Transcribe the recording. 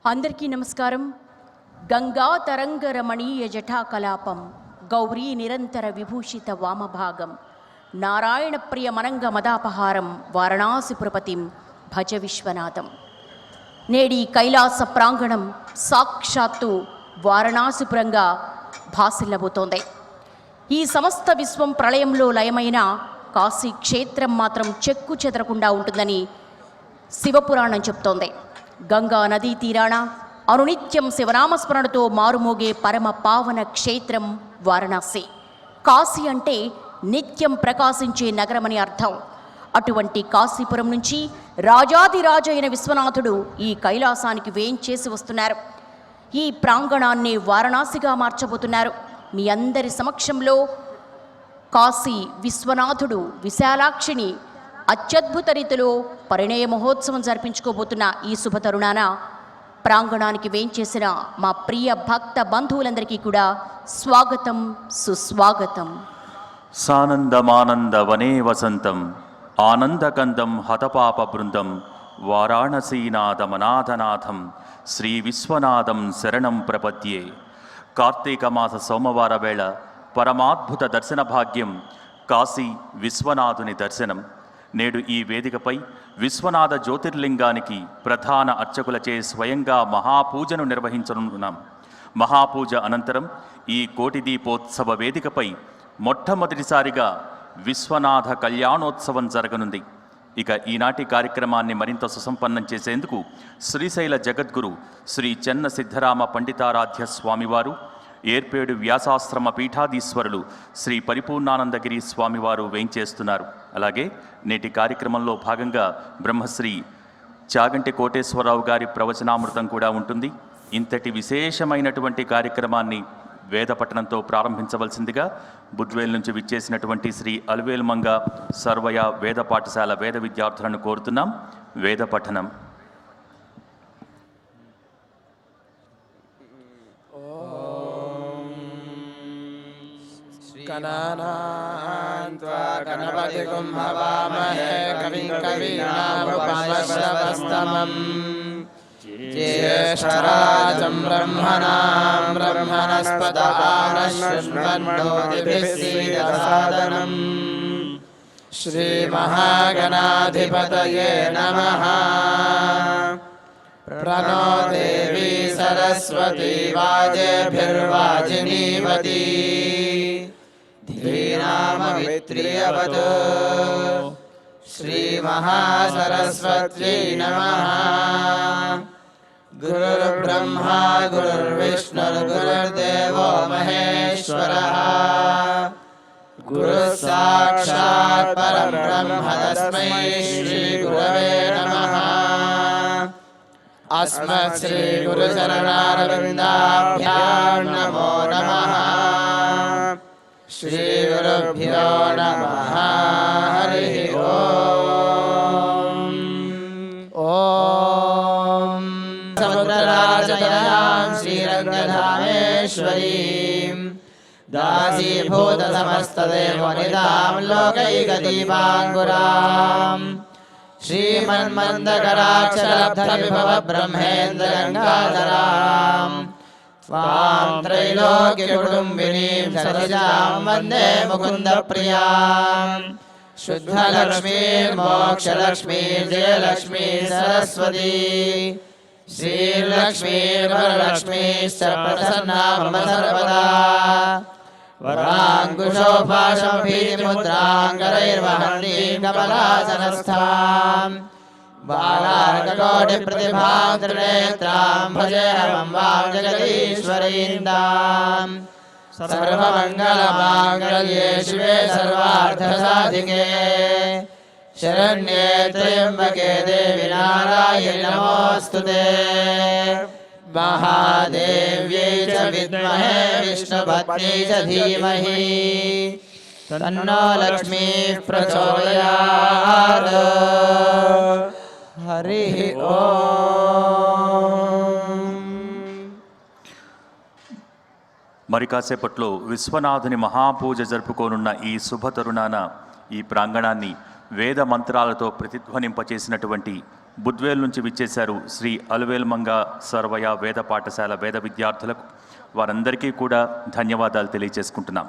అందరికీ నమస్కారం. గంగా తరంగ రమణీయ జటాకలాపం, గౌరీ నిరంతర విభూషిత వామభాగం, నారాయణ ప్రియ మనంగ మదాపహారం, వారణాసిపురపతిం భజ విశ్వనాథం. నేడి కైలాస ప్రాంగణం సాక్షాత్తు వారణాసిపురంగా భాసిల్లబోతోంది. ఈ సమస్త విశ్వం ప్రళయంలో లయమైన కాశీ క్షేత్రం మాత్రం చెక్కు చెదరకుండా ఉంటుందని శివపురాణం చెప్తోంది. గంగా నదీ తీరాన అనునిత్యం శివనామస్మరణతో మారుమోగే పరమ పావన క్షేత్రం వారణాసి. కాశీ అంటే నిత్యం ప్రకాశించే నగరమని అర్థం. అటువంటి కాశీపురం నుంచి రాజాదిరాజు అయిన విశ్వనాథుడు ఈ కైలాసానికి వేంచేసి వస్తున్నారు. ఈ ప్రాంగణాన్ని వారణాసిగా మార్చబోతున్నారు. మీ అందరి సమక్షంలో కాశీ విశ్వనాథుడు విశాలాక్షిని అత్యద్భుత రీతిలో పరిణయ మహోత్సవం జరిపించుకోబోతున్న ఈ శుభతరుణాన ప్రాంగణానికి వేంచేసిన మా ప్రియ భక్త బంధువులందరికీ కూడా స్వాగతం, సుస్వాగతం. సానందమానంద వనే వసంతం ఆనందకందం హతపాప బృందం వారాణసీనాథమనాథనాథం శ్రీ విశ్వనాథం శరణం ప్రపద్యే. కార్తీక మాస సోమవార వేళ పరమాద్భుత దర్శన భాగ్యం కాశీ విశ్వనాథుని దర్శనం. నేడు ఈ వేదికపై విశ్వనాథ జ్యోతిర్లింగానికి ప్రధాన అర్చకులచే స్వయంగా మహాపూజను నిర్వహించనున్నాం. మహాపూజ అనంతరం ఈ కోటి దీపోత్సవ వేదికపై మొట్టమొదటిసారిగా విశ్వనాథ కళ్యాణోత్సవం జరగనుంది. ఇక ఈనాటి కార్యక్రమాన్ని మరింత సుసంపన్నం చేసేందుకు శ్రీశైల జగద్గురు శ్రీ చెన్న సిద్ధరామ పండితారాధ్య స్వామివారు, ఏర్పేడు వ్యాసాశ్రమ పీఠాధీశ్వరులు శ్రీ పరిపూర్ణానందగిరి స్వామివారు వేంచేస్తున్నారు. అలాగే నేటి కార్యక్రమంలో భాగంగా బ్రహ్మశ్రీ చాగంటి కోటేశ్వరరావు గారి ప్రవచనామృతం కూడా ఉంటుంది. ఇంతటి విశేషమైనటువంటి కార్యక్రమాన్ని వేద పఠనంతో ప్రారంభించవలసిందిగా బుద్వేల్ నుంచి విచ్చేసినటువంటి శ్రీ అల్వేల్మంగ సర్వయ వేద పాఠశాల వేద విద్యార్థులను కోరుతున్నాం. వేద పఠనం. गणानान्त्वा गणपतिं हवामहे कविं कवीनामुपमश्रवस्तमम् ज्येष्ठराजं ब्रह्मणस्पत आनश्वन्वन्नोतिभिः सीदसादनम् श्रीमहागणाधिपतये नमः. प्रणो देवी सरस्वती वाजेभिर्वाजिनीवती धीनामवित्रियवत्. श्रीमहासरस्वत्यै नमः. गुरुर्ब्रह्मा गुरुर्विष्णुर्गुरुर्देवो महेश्वरः. गुरुः साक्षात् परब्रह्म तस्मै श्रीगुरवे नमः. अस्मत् श्रीगुरुचरणारविन्दाभ्यां नमो नमः. श्री गुरुभ्यो नमः. हरि ओम. ओम समुद्रराजतनयां श्रीरङ्गधामेश्वरीं दासीभूत समस्तदेवनिधां लोकैकदीपाङ्कुरां श्रीमन्मन्दकराक्षरब्धविभव ब्रह्मेन्द्रगङ्गाधरां स्वां त्रैलोक्यकुटुम्बिनीं सतिजां वन्दे मुकुन्दप्रियां. शुद्धलक्ष्मीर्मोक्षलक्ष्मीर्जयलक्ष्मी सरस्वती श्रीलक्ष्मीर्वरलक्ष्मीश्च प्रसन्ना मम सर्वदा. वराङ्कुशोपाशमभीतिमुद्राङ्गरैर्वहन्तीं कमलासनस्थां बालार्ककोटिप्रतिभां त्रिनेत्रां भजेऽहं वां जगदीश्वरीन्दां. सर्वमङ्गलमाङ्गल्ये शिवे सर्वार्थसाधिके शरण्ये त्र्यम्बके देवि नारायणि नमोऽस्तुते. महादेव्यै च विद्महे विष्णुपत्न्यै च धीमहि तन्नो लक्ष्मीः प्रचोदयात्. हरिः ओम्. మరి కాసేపట్లో విశ్వనాథుని మహాపూజ జరుపుకోనున్న ఈ శుభతరుణాన ఈ ప్రాంగణాన్ని వేద మంత్రాలతో ప్రతిధ్వనింపచేసినటువంటి బుద్వేల్ నుంచి విచ్చేశారు శ్రీ అలువేల్మంగ సర్వయ వేద పాఠశాల వేద విద్యార్థులకు వారందరికీ కూడా ధన్యవాదాలు తెలియజేసుకుంటున్నాం.